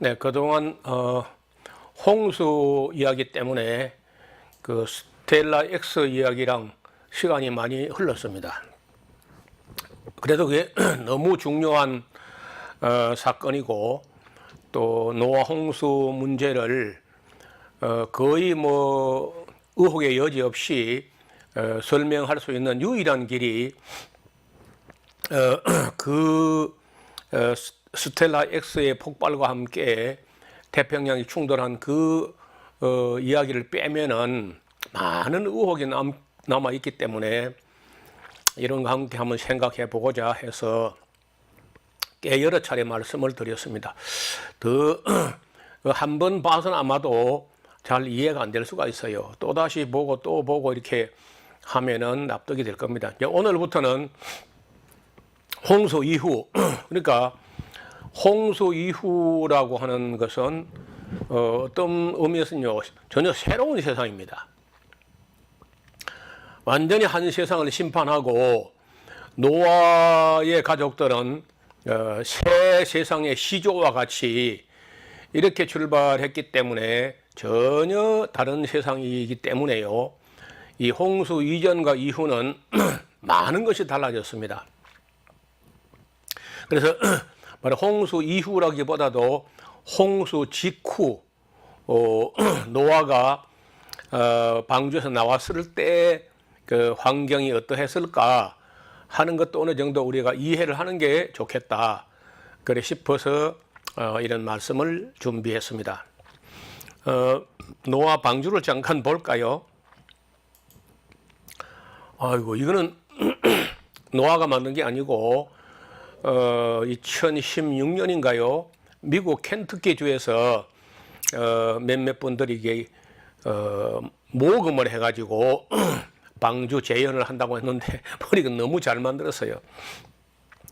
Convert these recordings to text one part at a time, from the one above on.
네, 그동안 홍수 이야기 때문에 그 스텔라 X 이야기랑 시간이 많이 흘렀습니다. 그래도 그게 너무 중요한 사건이고 또 노아 홍수 문제를 거의 뭐 의혹의 여지 없이 설명할 수 있는 유일한 길이 스텔라 X의 폭발과 함께 태평양이 충돌한 그 이야기를 빼면은 많은 의혹이 남아 있기 때문에 이런 거 함께 한번 생각해 보고자 해서 꽤 여러 차례 말씀을 드렸습니다. 한 번 봐서는 아마도 잘 이해가 안 될 수가 있어요. 또다시 보고 또 보고 이렇게 하면은 납득이 될 겁니다. 오늘부터는 홍수 이후, 그러니까 홍수 이후라고 하는 것은 어떤 의미에서는요, 전혀 새로운 세상입니다. 완전히 한 세상을 심판하고 노아의 가족들은 새 세상의 시조와 같이 이렇게 출발했기 때문에 전혀 다른 세상이기 때문에요. 이 홍수 이전과 이후는 많은 것이 달라졌습니다. 그래서 홍수 이후라기보다도 홍수 직후 노아가 방주에서 나왔을 때 그 환경이 어떠했을까 하는 것도 어느 정도 우리가 이해를 하는 게 좋겠다 그래 싶어서 이런 말씀을 준비했습니다. 노아 방주를 잠깐 볼까요? 아이고, 이거는 노아가 만든 게 아니고 2016년인가요? 미국 켄터키주에서 몇몇 분들이 이게 모금을 해가지고 방주 재현을 한다고 했는데 보니까 너무 잘 만들었어요.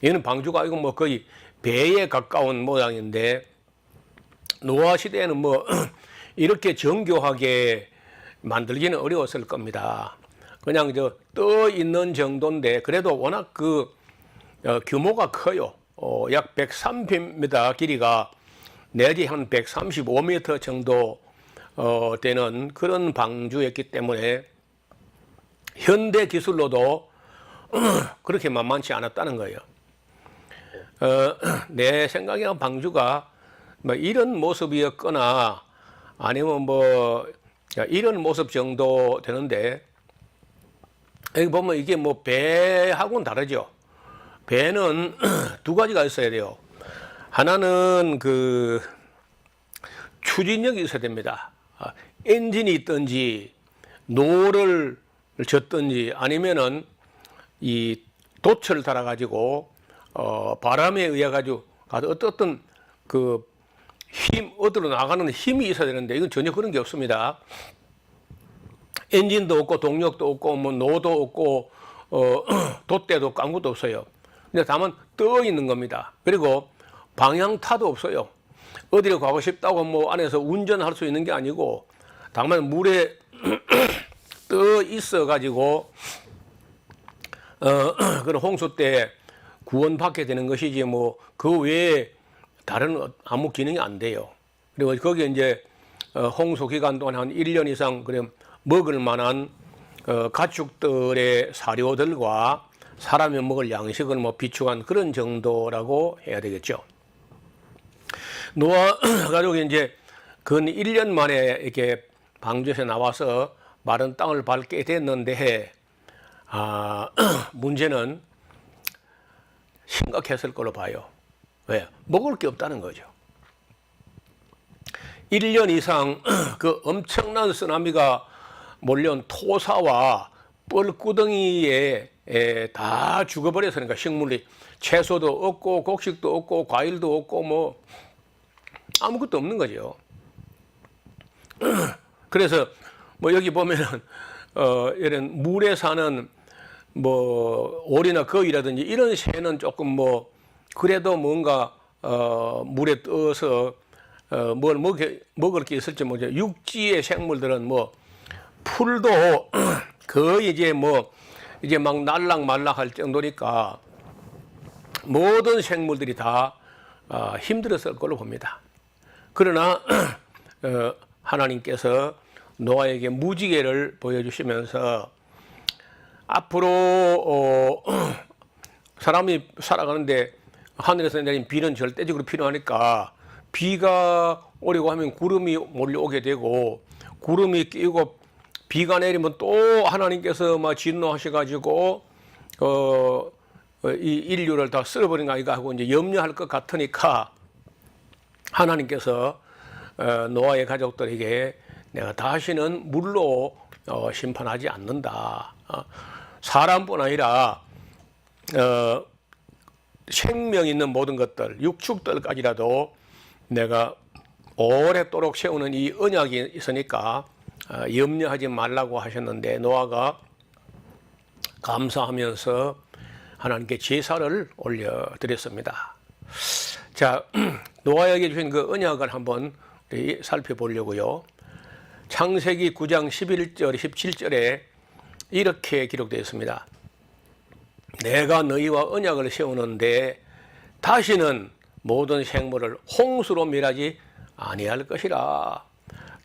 얘는 방주가 이거 뭐 거의 배에 가까운 모양인데 노아 시대에는 뭐 이렇게 정교하게 만들기는 어려웠을 겁니다. 그냥 떠 있는 정도인데 그래도 워낙 규모가 커요. 약 130m 길이가 내지 한 135m 정도 되는 그런 방주였기 때문에 현대 기술로도 그렇게 만만치 않았다는 거예요. 내 생각에는 방주가 뭐 이런 모습이었거나 아니면 뭐 이런 모습 정도 되는데 여기 보면 이게 뭐 배하고는 다르죠. 배는 두 가지가 있어야 돼요. 하나는 그 추진력이 있어야 됩니다. 엔진이 있든지 노를 젓든지 아니면은 이 돛을 달아 가지고 바람에 의해 가지고 어떤 그 힘 어디로 나가는 힘이 있어야 되는데 이건 전혀 그런 게 없습니다. 엔진도 없고 동력도 없고 뭐 노도 없고 돛대도 없고 아무것도 없어요. 근데 다만 떠 있는 겁니다. 그리고 방향타도 없어요. 어디로 가고 싶다고 뭐 안에서 운전할 수 있는 게 아니고 다만 물에 떠 있어 가지고 그런 홍수 때 구원받게 되는 것이지 뭐 그 외에 다른 아무 기능이 안 돼요. 그리고 거기에 이제 홍수 기간 동안 한 1년 이상 그래 먹을 만한 가축들의 사료들과 사람이 먹을 양식을 뭐 비축한 그런 정도라고 해야 되겠죠. 노아 가족이 이제 근 1년 만에 이렇게 방주에서 나와서 마른 땅을 밟게 됐는데 문제는 심각했을 걸로 봐요. 왜? 먹을 게 없다는 거죠. 1년 이상 그 엄청난 쓰나미가 몰려온 토사와 뻘구덩이에 다 죽어버렸으니까 식물이 채소도 없고 곡식도 없고 과일도 없고 뭐 아무것도 없는 거죠. 그래서 뭐 여기 보면은 이런 물에 사는 뭐 오리나 거위라든지 이런 새는 조금 뭐 그래도 뭔가 물에 떠서 뭘 먹을 게 있을지 모르죠. 육지의 생물들은 뭐 풀도 거의 이제 막 날락말락할 정도니까 모든 생물들이 다 힘들었을 걸로 봅니다. 그러나 하나님께서 노아에게 무지개를 보여주시면서 앞으로 사람이 살아가는데 하늘에서 내린 비는 절대적으로 필요하니까 비가 오려고 하면 구름이 몰려오게 되고 구름이 끼고 비가 내리면 또 하나님께서 막 진노하셔가지고 이 인류를 다 쓸어버린 거 아닌가 하고 이제 염려할 것 같으니까 하나님께서 노아의 가족들에게 내가 다시는 물로 심판하지 않는다. 사람뿐 아니라 생명 있는 모든 것들, 육축들까지라도 내가 오랫도록 세우는 이 언약이 있으니까 염려하지 말라고 하셨는데 노아가 감사하면서 하나님께 제사를 올려드렸습니다. 자, 노아에게 주신 그 언약을 한번 살펴보려고요. 창세기 9장 11절, 17절에 이렇게 기록되어 있습니다. 내가 너희와 언약을 세우는데 다시는 모든 생물을 홍수로 멸하지 아니할 것이라.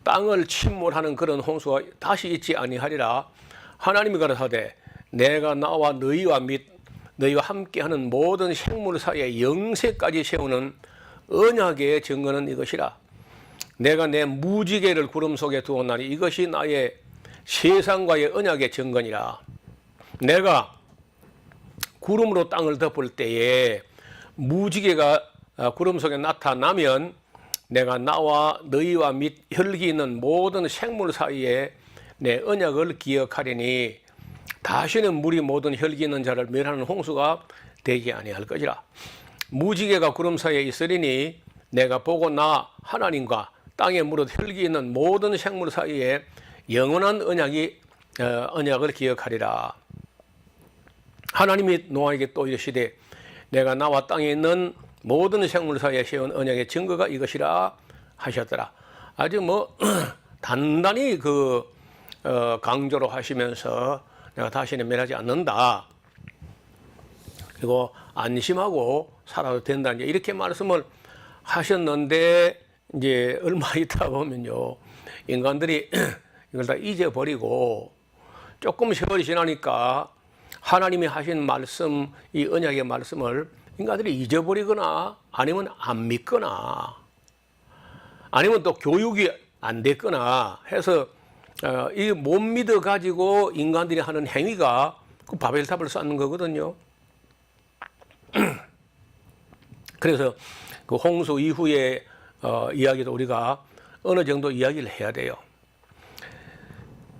땅을 침몰하는 그런 홍수가 다시 있지 아니하리라. 하나님이 가라사대 내가 나와 너희와 및 너희와 함께하는 모든 생물 사이에 영세까지 세우는 언약의 증거는 이것이라. 내가 내 무지개를 구름 속에 두었나니 이것이 나의 세상과의 언약의 증거니라. 내가 구름으로 땅을 덮을 때에 무지개가 구름 속에 나타나면 내가 나와 너희와 및 혈기 있는 모든 생물 사이에 내 언약을 기억하리니 다시는 물이 모든 혈기 있는 자를 멸하는 홍수가 되지 아니할 것이라. 무지개가 구름 사이에 있으리니 내가 보고 나 하나님과 땅에 무릇 혈기 있는 모든 생물 사이에 영원한 언약을 기억하리라. 하나님이 노아에게 또 이르시되 내가 나와 땅에 있는 모든 생물 사이에 세운 언약의 증거가 이것이라 하셨더라. 아주 단단히 강조로 하시면서 내가 다시는 멸하지 않는다. 그리고 안심하고 살아도 된다. 이렇게 말씀을 하셨는데 이제 얼마 있다 보면요, 인간들이 이걸 다 잊어버리고 조금 세월이 지나니까 하나님이 하신 말씀, 이 언약의 말씀을 인간들이 잊어버리거나 아니면 안 믿거나 아니면 또 교육이 안 됐거나 해서 이 못 믿어 가지고 인간들이 하는 행위가 그 바벨탑을 쌓는 거거든요. 그래서 그 홍수 이후의 이야기도 우리가 어느 정도 이야기를 해야 돼요.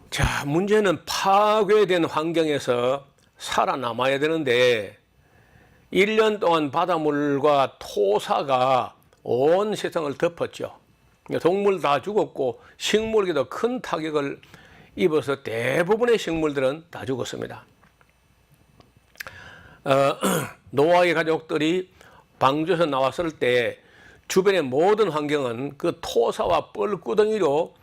자, 문제는 파괴된 환경에서 살아남아야 되는데 1년 동안 바닷물과 토사가 온 세상을 덮었죠. 동물 다 죽었고 식물에도 큰 타격을 입어서 대부분의 식물들은 다 죽었습니다. 노아의 가족들이 방주에서 나왔을 때 주변의 모든 환경은 그 토사와 뻘구덩이로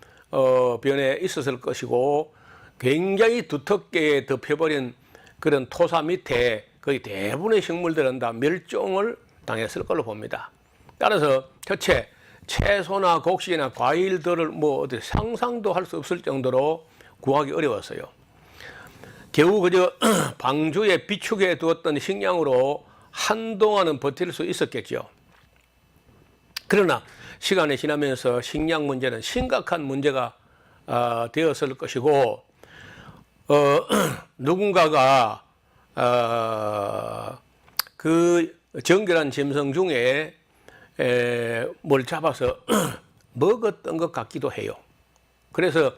변해 있었을 것이고 굉장히 두텁게 덮여버린 그런 토사 밑에 거의 대부분의 식물들은 다 멸종을 당했을 걸로 봅니다. 따라서 첫째, 채소나 곡식이나 과일들을 어디 상상도 할 수 없을 정도로 구하기 어려웠어요. 겨우 그저 방주에 비축해 두었던 식량으로 한동안은 버틸 수 있었겠죠. 그러나 시간이 지나면서 식량 문제는 심각한 문제가 되었을 것이고 누군가가 그 정결한 짐승 중에 뭘 잡아서 먹었던 것 같기도 해요. 그래서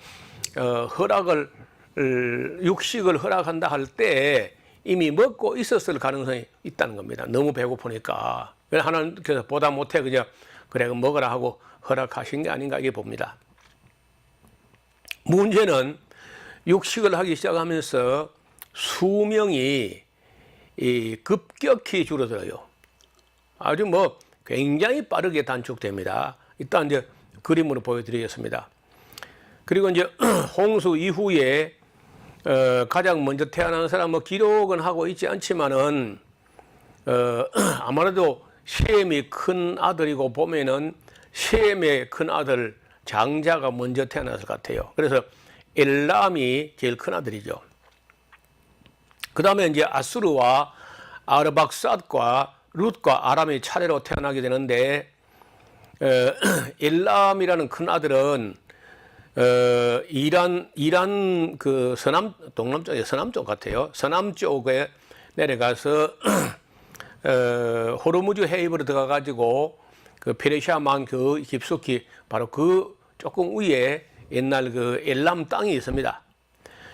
육식을 허락한다 할 때 이미 먹고 있었을 가능성이 있다는 겁니다. 너무 배고프니까. 하나님께서 보다 못해 그냥 그래 먹으라 하고 허락하신 게 아닌가 이게 봅니다. 문제는 육식을 하기 시작하면서 수명이 급격히 줄어들어요. 아주 굉장히 빠르게 단축됩니다. 일단 이제 그림으로 보여드리겠습니다. 그리고 이제 홍수 이후에 가장 먼저 태어난 사람은 기록은 하고 있지 않지만은 아무래도 셈이 큰 아들이고 보면은 셈의 큰 아들 장자가 먼저 태어났을 것 같아요. 그래서 엘람이 제일 큰 아들이죠. 그 다음에 이제 아수르와 아르박삿과 룻과 아람이 차례로 태어나게 되는데, 엘람이라는 큰 아들은 이란 그 서남쪽 같아요. 서남 쪽에 내려가서 호르무즈 해협으로 들어가 가지고 그 페르시아만 그 깊숙이 바로 그 조금 위에 옛날 그 엘람 땅이 있습니다.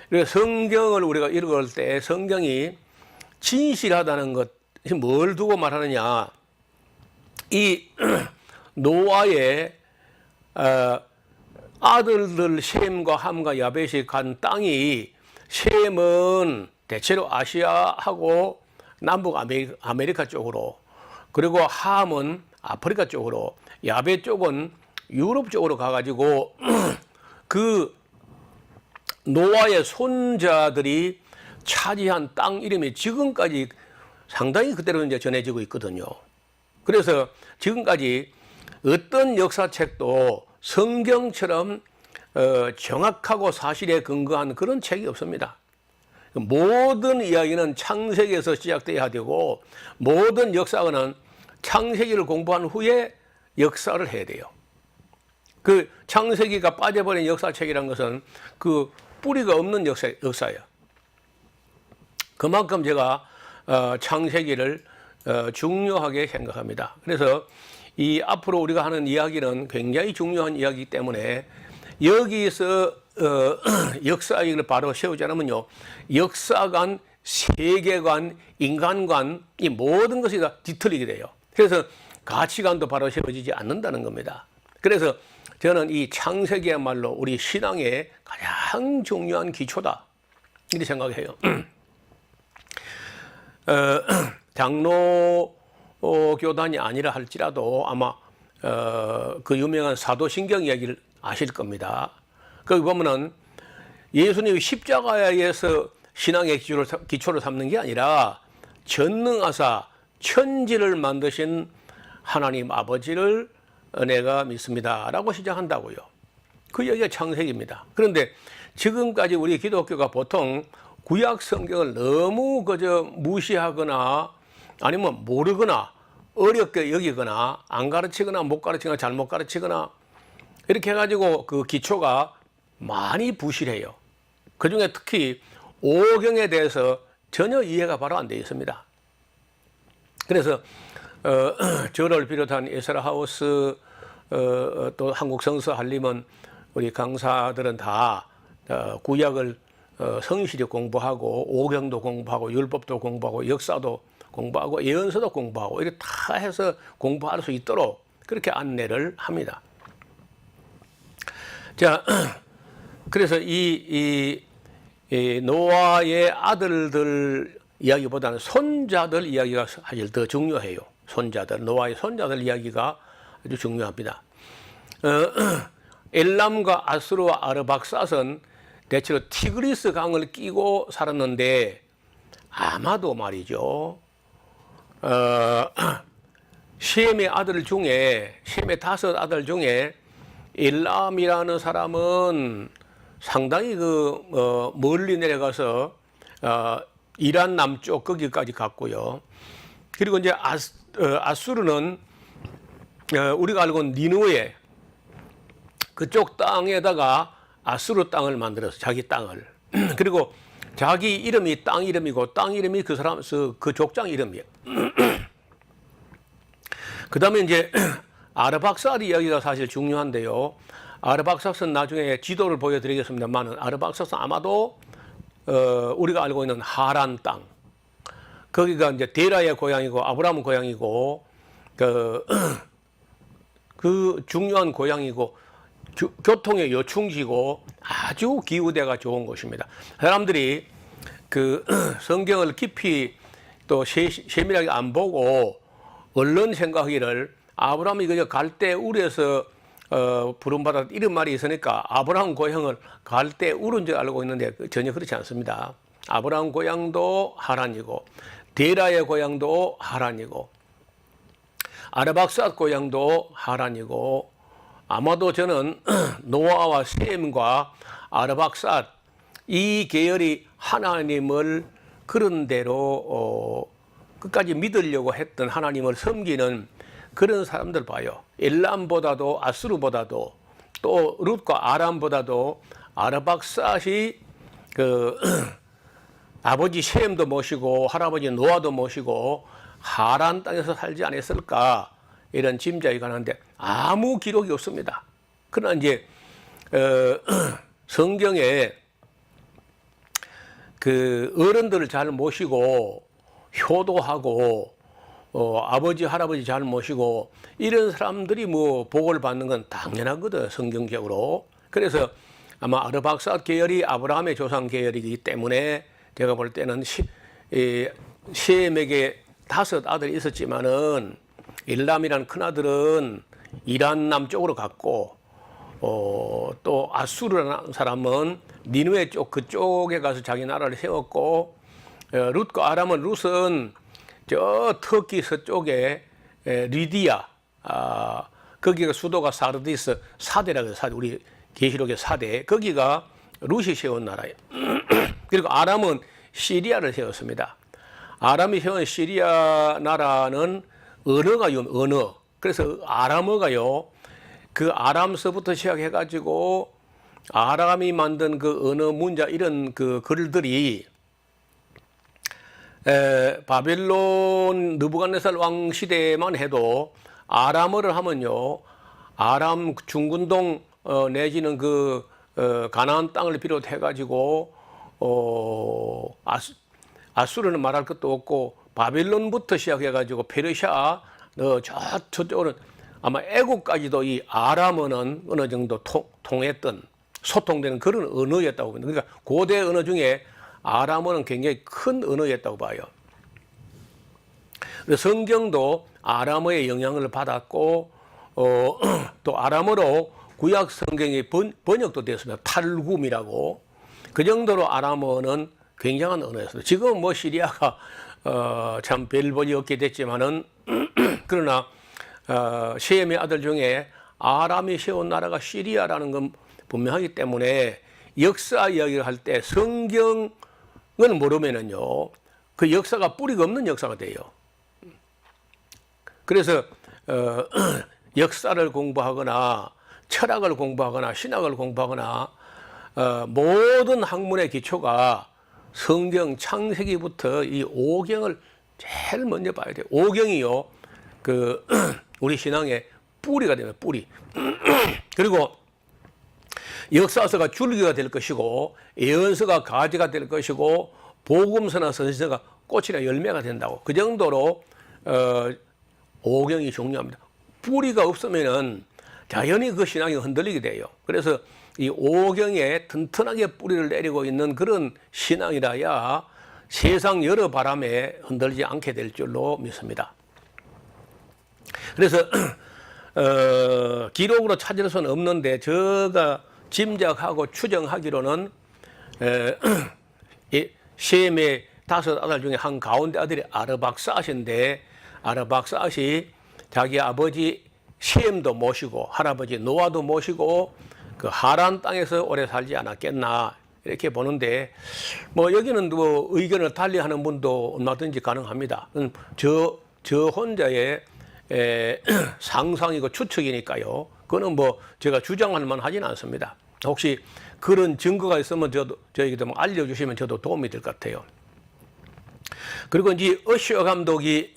그래서 성경을 우리가 읽을 때 성경이 진실하다는 것이 뭘 두고 말하느냐? 이 노아의 아들들 셈과 함과 야벳이 간 땅이, 셈은 대체로 아시아하고 남북 아메리카 쪽으로, 그리고 함은 아프리카 쪽으로, 야벳 쪽은 유럽 쪽으로 가가지고 그 노아의 손자들이 차지한 땅 이름이 지금까지 상당히 그대로 이제 전해지고 있거든요. 그래서 지금까지 어떤 역사책도 성경처럼 정확하고 사실에 근거한 그런 책이 없습니다. 모든 이야기는 창세기에서 시작돼야 되고, 모든 역사는 창세기를 공부한 후에 역사를 해야 돼요. 그 창세기가 빠져버린 역사책이라는 것은 그 뿌리가 없는 역사예요. 그만큼 제가 창세기를 중요하게 생각합니다. 그래서 이 앞으로 우리가 하는 이야기는 굉장히 중요한 이야기이기 때문에 여기서 역사 얘기를 바로 세우지 않으면요, 역사관, 세계관, 인간관, 이 모든 것이 다 뒤틀리게 돼요. 그래서 가치관도 바로 세워지지 않는다는 겁니다. 그래서 저는 이 창세기야말로 우리 신앙의 가장 중요한 기초다, 이렇게 생각해요. 장로 교단이 아니라 할지라도 아마 그 유명한 사도신경 이야기를 아실 겁니다. 거기 보면은 예수님이 십자가에서 신앙의 기초를 삼는 게 아니라 전능하사 천지를 만드신 하나님 아버지를 내가 믿습니다 라고 시작한다고요. 그 얘기가 창세기입니다. 그런데 지금까지 우리 기독교가 보통 구약 성경을 너무 그저 무시하거나 아니면 모르거나 어렵게 여기거나 안 가르치거나 못 가르치거나 잘못 가르치거나 이렇게 해가지고 그 기초가 많이 부실해요. 그 중에 특히 오경에 대해서 전혀 이해가 바로 안 되어 있습니다. 그래서 저를 비롯한 에스라 하우스 또 한국 성서 한림은 우리 강사들은 다 구약을 성실히 공부하고 오경도 공부하고 율법도 공부하고 역사도 공부하고 예언서도 공부하고 이렇게 다 해서 공부할 수 있도록 그렇게 안내를 합니다. 자, 그래서 이 노아의 아들들 이야기보다는 손자들 이야기가 사실 더 중요해요. 손자들, 노아의 손자들 이야기가 아주 중요합니다. 엘람과 아수르와 아르박삿은 대체로 티그리스 강을 끼고 살았는데 아마도 말이죠. 셈의 아들 중에, 셈의 5 아들 중에 엘람이라는 사람은 상당히 멀리 내려가서 이란 남쪽 거기까지 갔고요. 그리고 이제 아수르는 우리가 알고 있는 니누에 그쪽 땅에다가 아수르 땅을 만들어서 자기 땅을 그리고 자기 이름이 땅 이름이고 땅 이름이 그 사람 그 족장 이름이에요. 그 다음에 이제 아르박삿 이야기가 사실 중요한데요. 아르박삿은 나중에 지도를 보여드리겠습니다만 아르박삿은 아마도 우리가 알고 있는 하란 땅, 거기가 이제 데라의 고향이고 아브라함 고향이고 그 중요한 고향이고 교통의 요충지고 아주 기후대가 좋은 곳입니다. 사람들이 그 성경을 깊이 또 세밀하게 안 보고 얼른 생각하기를 아브라함이 그저 갈대우르에서 부름받았 이런 말이 있으니까 아브라함 고향을 갈대우르인 줄 알고 있는데 전혀 그렇지 않습니다. 아브라함 고향도 하란이고 데라의 고향도 하란이고 아르박삿 고향도 하란이고 아마도 저는 노아와 셈과 아르박삿 이 계열이 하나님을 그런 대로 끝까지 믿으려고 했던 하나님을 섬기는 그런 사람들 봐요. 엘람보다도 아수르보다도 또 룻과 아람보다도 아르박삿이 그 아버지 셈도 모시고 할아버지 노아도 모시고 하란 땅에서 살지 않았을까 이런 짐작이 가는데 아무 기록이 없습니다. 그러나 이제 성경에 그 어른들을 잘 모시고 효도하고 아버지 할아버지 잘 모시고 이런 사람들이 뭐 복을 받는 건 당연하거든 성경적으로. 그래서 아마 아르박삿 계열이 아브라함의 조상 계열이기 때문에 제가 볼 때는 셈에게 5 아들이 있었지만은 일람이라는 큰 아들은 이란 남쪽으로 갔고 또 아수르라는 사람은 니느웨 쪽 그쪽에 가서 자기 나라를 세웠고 룻과 아람은 룻은 저 터키 서쪽에 리디아 거기가 수도가 사르디스 사대라고 해서 우리 계시록의 사대 거기가 룻이 세운 나라예요. 그리고 아람은 시리아를 세웠습니다. 아람이 세운 시리아 나라는 언어가 언어. 그래서 아람어가요. 그 아람서부터 시작해가지고 아람이 만든 그 언어 문자 이런 그 글들이 바벨론 느부갓네살 왕 시대만 해도 아람어를 하면요. 아람 중근동 내지는 그 가나안 땅을 비롯해가지고 아수르는 말할 것도 없고 바벨론부터 시작해가지고 페르시아 저쪽으로 아마 애국까지도 이 아람어는 어느 정도 통했던 소통되는 그런 언어였다고 봅니다. 그러니까 고대 언어 중에 아람어는 굉장히 큰 언어였다고 봐요. 성경도 아람어의 영향을 받았고 또 아람어로 구약 성경이 번역도 되었습니다. 탈굼이라고. 그 정도로 아람어는 굉장한 언어였습니다. 지금 뭐 시리아가 참 별 볼이 없게 됐지만은 그러나 셈의 아들 중에 아람이 세운 나라가 시리아라는 건 분명하기 때문에 역사 이야기를 할 때 성경을 모르면은요 그 역사가 뿌리가 없는 역사가 돼요. 그래서 역사를 공부하거나 철학을 공부하거나 신학을 공부하거나 모든 학문의 기초가 성경 창세기부터 이 오경을 제일 먼저 봐야 돼요. 오경이요 그 우리 신앙의 뿌리가 되면 뿌리. 그리고 역사서가 줄기가 될 것이고 예언서가 가지가 될 것이고 복음서나 선지서가 꽃이나 열매가 된다고. 그 정도로 오경이 중요합니다. 뿌리가 없으면은 자연히 그 신앙이 흔들리게 돼요. 그래서 이 오경에 튼튼하게 뿌리를 내리고 있는 그런 신앙이라야 세상 여러 바람에 흔들리지 않게 될 줄로 믿습니다. 그래서 기록으로 찾을 수는 없는데 제가 짐작하고 추정하기로는 셈의 5 아들 중에 한 가운데 아들이 아르박삿인데 아르박삿이 자기 아버지 셈도 모시고 할아버지 노아도 모시고 그 하란 땅에서 오래 살지 않았겠나 이렇게 보는데 뭐 여기는 뭐 의견을 달리하는 분도 얼마든지 가능합니다. 저 혼자의 상상이고 추측이니까요. 그거는 뭐 제가 주장할 만하지는 않습니다. 혹시 그런 증거가 있으면 저에게도 뭐 알려주시면 저도 도움이 될 것 같아요. 그리고 이제 어시어 감독이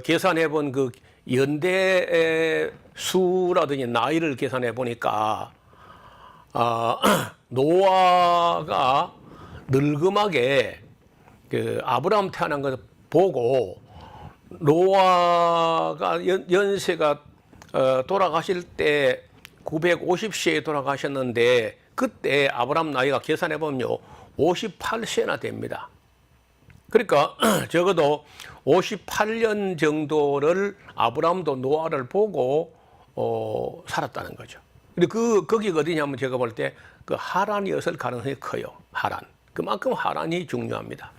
계산해 본 그 연대 수라든지 나이를 계산해 보니까 노아가 늙음하게 그 아브라함 태어난 것을 보고 노아가 연세가 돌아가실 때 950세에 돌아가셨는데 그때 아브라함 나이가 계산해 보면요 58세나 됩니다. 그러니까 적어도 58년 정도를 아브라함도 노아를 보고 살았다는 거죠. 근데 거기가 어디냐면 제가 볼 때 그 하란이었을 가능성이 커요. 하란. 그만큼 하란이 중요합니다.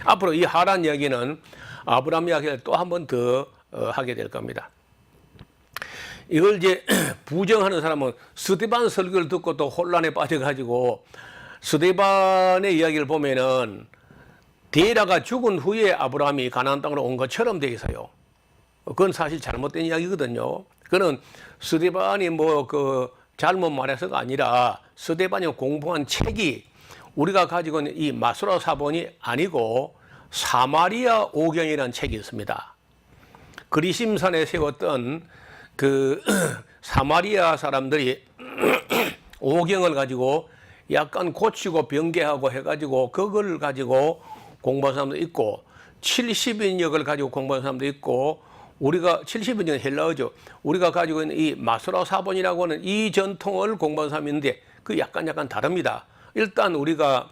앞으로 이 하란 이야기는 아브라함 이야기를 또 한 번 더 하게 될 겁니다. 이걸 이제 부정하는 사람은 스데반 설교를 듣고 또 혼란에 빠져가지고 스데반의 이야기를 보면은 데라가 죽은 후에 아브라함이 가나안 땅으로 온 것처럼 돼 있어요. 그건 사실 잘못된 이야기거든요. 그는 스데반이 뭐 그 잘못 말해서가 아니라 스데반이 공부한 책이 우리가 가지고 있는 이 마수라 사본이 아니고 사마리아 오경이라는 책이 있습니다. 그리심산에 세웠던 그 사마리아 사람들이 오경을 가지고 약간 고치고 변개하고 해가지고 그걸 가지고 공부한 사람도 있고 70인역을 가지고 공부한 사람도 있고 우리가 70인역은 헬라어죠. 우리가 가지고 있는 이 마수라 사본이라고 하는 이 전통을 공부한 사람이 있는데 그 약간 다릅니다. 일단 우리가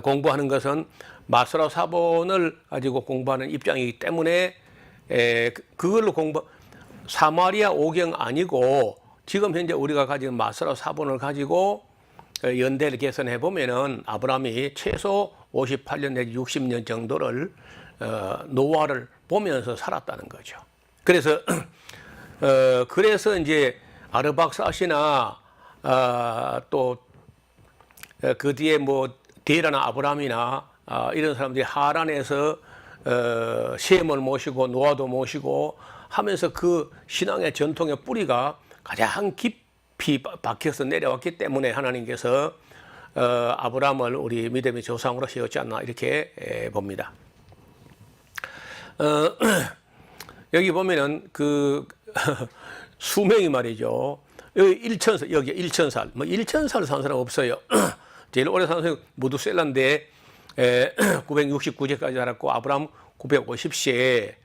공부하는 것은 마수라 사본을 가지고 공부하는 입장이기 때문에 그걸로 사마리아 오경 아니고 지금 현재 우리가 가진 마수라 사본을 가지고 연대를 개선해 보면은 아브라함이 최소 58년 내지 60년 정도를 노아를 보면서 살았다는 거죠. 그래서 이제 아르박사시나 또 그 뒤에 뭐 데라나 아브라함이나 이런 사람들이 하란에서 셈을 모시고 노아도 모시고 하면서 그 신앙의 전통의 뿌리가 가장 깊이 박혀서 내려왔기 때문에 하나님께서 아브라함을 우리 믿음의 조상으로 세웠지 않나 이렇게 봅니다. 여기 보면은 그 수명이 말이죠. 여기 1,000살, 뭐 1,000살 산 사람 없어요. 제일 오래 산 사람이 무두셀라인데 969세까지 살았고 아브라함 950세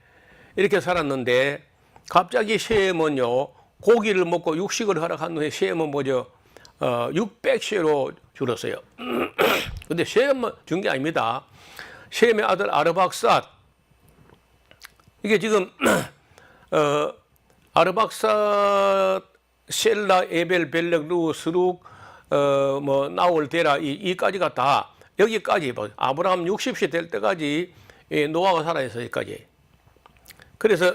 이렇게 살았는데 갑자기 셈은요 고기를 먹고 육식을 하러 간 후에 셈은 뭐죠 600세로 줄었어요. 근데 셈만 준 게 아닙니다. 셈의 아들 아르박삿 이게 지금 아르박삿 셀라 에벨 벨렉 루 스룩 뭐 나올 데라 이까지가 다 여기까지 아브라함 60세 될 때까지 노아가 살아있어 여기까지. 그래서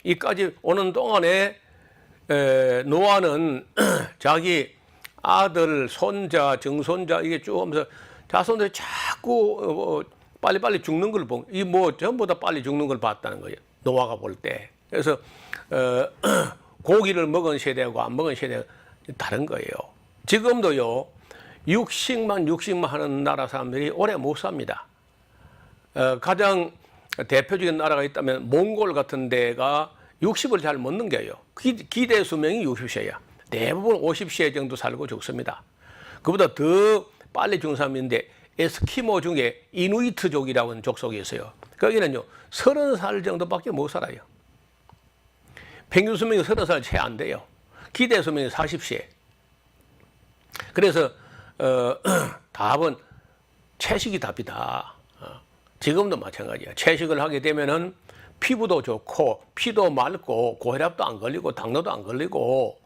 이까지 오는 동안에 노아는 자기 아들, 손자, 정손자 이게 쭉 하면서 자손들이 자꾸 빨리빨리 죽는 걸 보고 이 뭐 전부 다 빨리 죽는 걸 봤다는 거예요. 노아가 볼 때. 그래서 고기를 먹은 세대하고 안 먹은 세대가 다른 거예요. 지금도요. 육식만 하는 나라 사람들이 오래 못 삽니다. 가장 대표적인 나라가 있다면 몽골 같은 데가 60을 잘 못 넘겨요. 기대 수명이 60세야. 대부분 50세 정도 살고 죽습니다. 그보다 더 빨리 죽는 사람이 있는데 에스키모 중에 이누이트족이라고 하는 족속이 있어요. 거기는요 30살 정도밖에 못 살아요. 평균 수명이 30살 채 안 돼요. 기대 수명이 40세. 그래서 답은 채식이 답이다. 지금도 마찬가지야. 채식을 하게 되면은 피부도 좋고 피도 맑고 고혈압도 안 걸리고 당뇨도 안 걸리고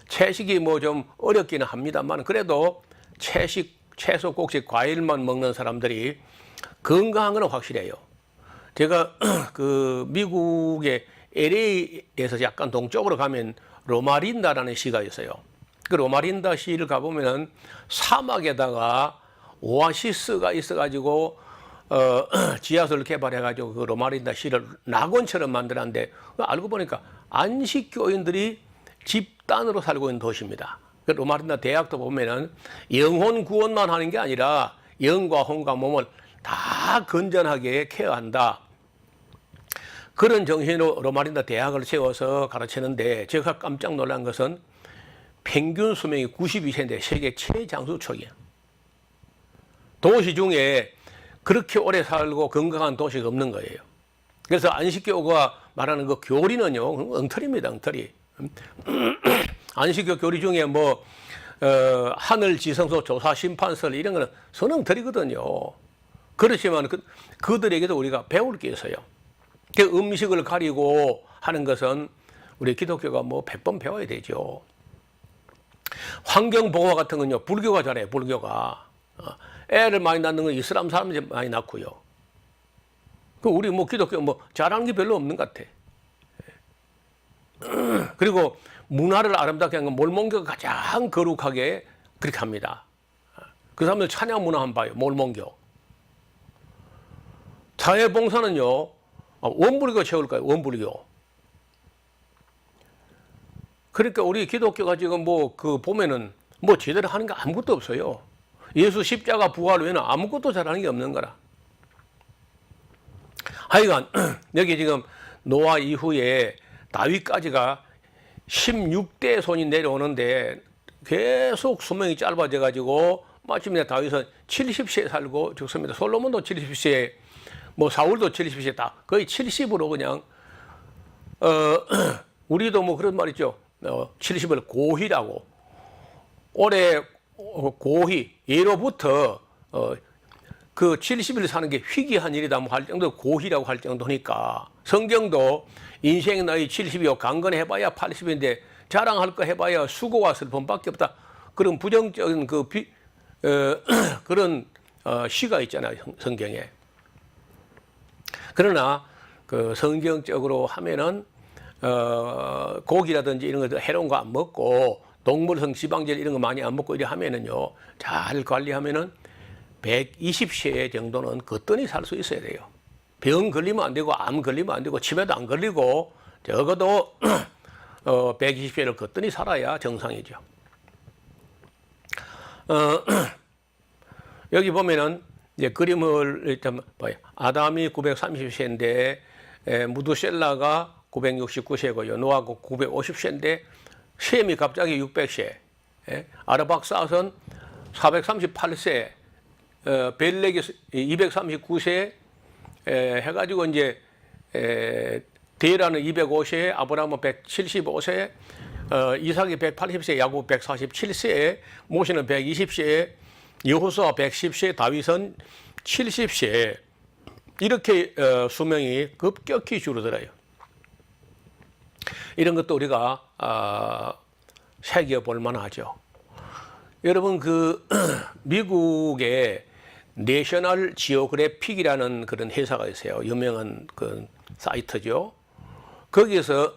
채식이 뭐 좀 어렵기는 합니다만 그래도 채소, 곡식, 과일만 먹는 사람들이 건강한 건 확실해요. 제가 그 미국의 LA에서 약간 동쪽으로 가면 로마린다라는 시가 있어요. 그 로마린다 시를 가보면은 사막에다가 오아시스가 있어가지고 지하수를 개발해가지고 그 로마린다 시를 낙원처럼 만들었는데 알고 보니까 안식교인들이 집단으로 살고 있는 도시입니다. 그 로마린다 대학도 보면은 영혼 구원만 하는 게 아니라 영과 혼과 몸을 다 건전하게 케어한다. 그런 정신으로 로마린다 대학을 세워서 가르치는데 제가 깜짝 놀란 것은 평균 수명이 92세인데 세계 최장수초기야. 도시 중에 그렇게 오래 살고 건강한 도시가 없는 거예요. 그래서 안식교가 말하는 그 교리는요, 엉터리입니다, 엉터리. 안식교 교리 중에 뭐, 하늘 지성소 조사 심판설 이런 거는 선엉터리거든요. 그렇지만 그들에게도 우리가 배울 게 있어요. 그 음식을 가리고 하는 것은 우리 기독교가 뭐 100번 배워야 되죠. 환경보호 같은 건요, 불교가 잘해요, 불교가. 애를 많이 낳는 건 이슬람 사람들이 많이 낳고요. 그 우리 뭐 기독교 뭐 잘하는 게 별로 없는 것 같아. 그리고 문화를 아름답게 하는 건 몰몬교가 가장 거룩하게 그렇게 합니다. 그 사람들 찬양 문화 한번 봐요. 몰몬교. 사회봉사는요, 원불교 채울까요? 원불교. 그러니까 우리 기독교가 지금 보면은 제대로 하는 게 아무것도 없어요. 예수 십자가 부활 외에는 아무것도 잘하는 게 없는 거라. 하여간, 여기 지금 노아 이후에 다윗까지가 16대 손이 내려오는데 계속 수명이 짧아져 가지고 마침내 다윗은 70세에 살고 죽습니다. 솔로몬도 70세에 사울도 70세에 다 거의 70으로 그냥 우리도 그런 말 있죠. 70을 고희라고. 올해 고희 예로부터 그 70일 사는 게 희귀한 일이다 할 정도 고희라고 할 정도니까 성경도 인생 나이 70이요 강건해봐야 80인데 자랑할 거 해봐야 수고와 슬픔밖에 없다. 그런 부정적인 그런 시가 있잖아요 성경에. 그러나 그 성경적으로 하면은 고기라든지 이런 거 해로운 거 안 먹고 동물성 지방질 이런 거 많이 안 먹고 이래 하면은요 잘 관리하면은 120세 정도는 거뜬히 살 수 있어야 돼요. 병 걸리면 안 되고 암 걸리면 안 되고 치매도 안 걸리고 적어도 120세를 거뜬히 살아야 정상이죠. 여기 보면은 이제 그림을 일단 봐요. 아담이 930세인데 무두셀라가 969세고요. 노아가 950세인데 셈이 갑자기 600세. 아르박사스는 438세. 벨렉이 239세 해가지고 이제 데라는 205세, 아브라함은 175세, 이삭이 180세, 야곱 147세, 모세는 120세, 여호수아 110세, 다윗은 70세. 이렇게 수명이 급격히 줄어들어요. 이런 것도 우리가 새겨볼 만하죠. 여러분 미국의 내셔널 지오그래픽이라는 그런 회사가 있어요. 유명한 그 사이트죠. 거기에서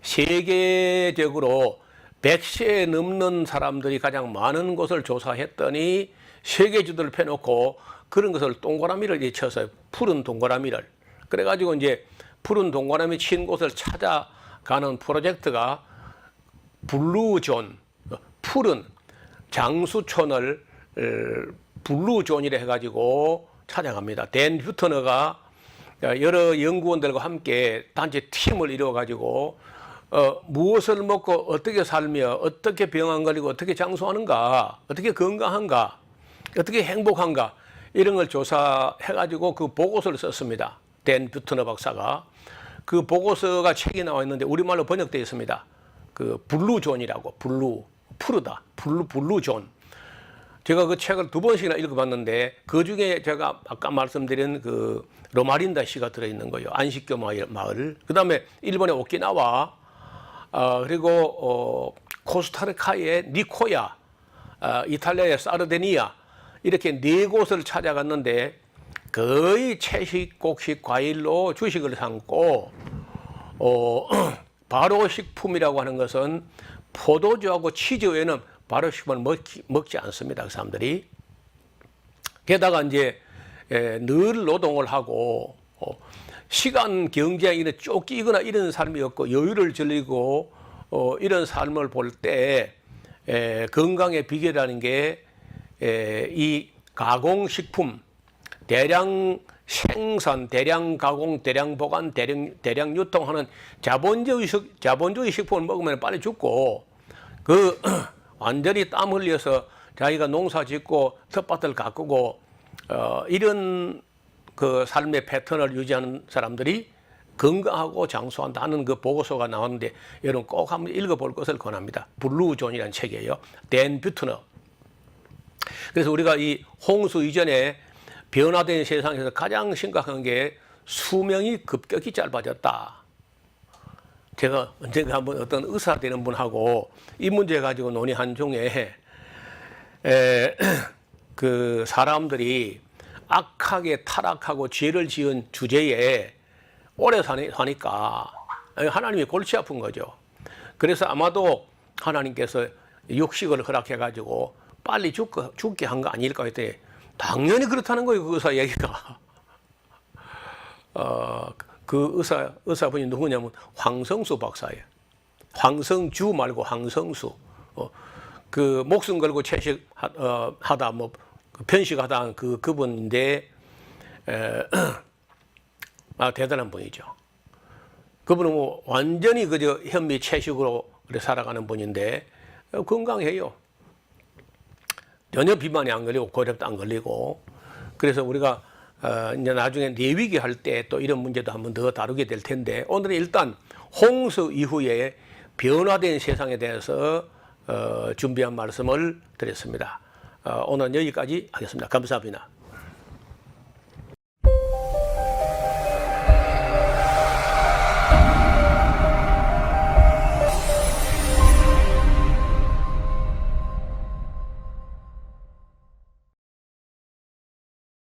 세계적으로 100세 넘는 사람들이 가장 많은 곳을 조사했더니 세계지도를 펴놓고 그런 것을 동그라미를 쳐서 푸른 동그라미를 그래가지고 이제 푸른 동그라미 친 곳을 찾아가는 프로젝트가 블루존, 푸른 장수촌을 블루존이라 해가지고 찾아갑니다. 댄 휴터너가 여러 연구원들과 함께 단체 팀을 이루어가지고 무엇을 먹고 어떻게 살며 어떻게 병 안 걸리고 어떻게 장수하는가, 어떻게 건강한가, 어떻게 행복한가 이런 걸 조사해가지고 그 보고서를 썼습니다. 댄 휴터너 박사가. 그 보고서가 책이 나와 있는데 우리말로 번역되어 있습니다. 그 블루존이라고, 푸르다, 블루존. 제가 그 책을 2번씩이나 읽어봤는데 그 중에 제가 아까 말씀드린 그 로마린다 시가 들어있는 거예요. 안식교 마을. 그 다음에 일본의 오키나와, 그리고 코스타리카의 니코야, 이탈리아의 사르데니아 이렇게 4곳을 찾아갔는데 거의 채식, 곡식, 과일로 주식을 삼고 발효식품이라고 하는 것은 포도주하고 치즈 외에는 발효식품을 먹지 않습니다. 그 사람들이. 게다가 이제 늘 노동을 하고 시간 경제에 쫓기거나 이런 삶이 없고 여유를 즐기고 이런 삶을 볼 때 건강의 비결이라는 게 이 가공식품, 대량 생산, 대량 가공, 대량 보관, 대량 유통하는 자본주의 식품을 먹으면 빨리 죽고 완전히 땀 흘려서 자기가 농사 짓고 텃밭을 가꾸고 이런 그 삶의 패턴을 유지하는 사람들이 건강하고 장수한다는 그 보고서가 나왔는데 여러분 꼭 한번 읽어볼 것을 권합니다. 블루존이라는 책이에요. 댄 뷰트너. 그래서 우리가 이 홍수 이전에 변화된 세상에서 가장 심각한 게 수명이 급격히 짧아졌다. 제가 언젠가 한번 어떤 의사 되는 분하고 이 문제 가지고 논의한 중에 그 사람들이 악하게 타락하고 죄를 지은 주제에 오래 사니까 하나님이 골치 아픈 거죠. 그래서 아마도 하나님께서 육식을 허락해 가지고 빨리 죽게 한 거 아닐까 했더니 당연히 그렇다는 거예요. 그 의사 얘기가. 그 의사분이 누구냐면 황성수 박사예요. 황성주 말고 황성수. 그 목숨 걸고 채식 하다 뭐 편식하다 그분인데 대단한 분이죠. 그분은 뭐 완전히 그저 현미 채식으로 그래 살아가는 분인데 건강해요. 전혀 비만이 안 걸리고 고혈압도 안 걸리고. 그래서 우리가 이제 나중에 뇌위기 할 때 또 이런 문제도 한번 더 다루게 될 텐데 오늘은 일단 홍수 이후에 변화된 세상에 대해서 준비한 말씀을 드렸습니다. 오늘은 여기까지 하겠습니다. 감사합니다.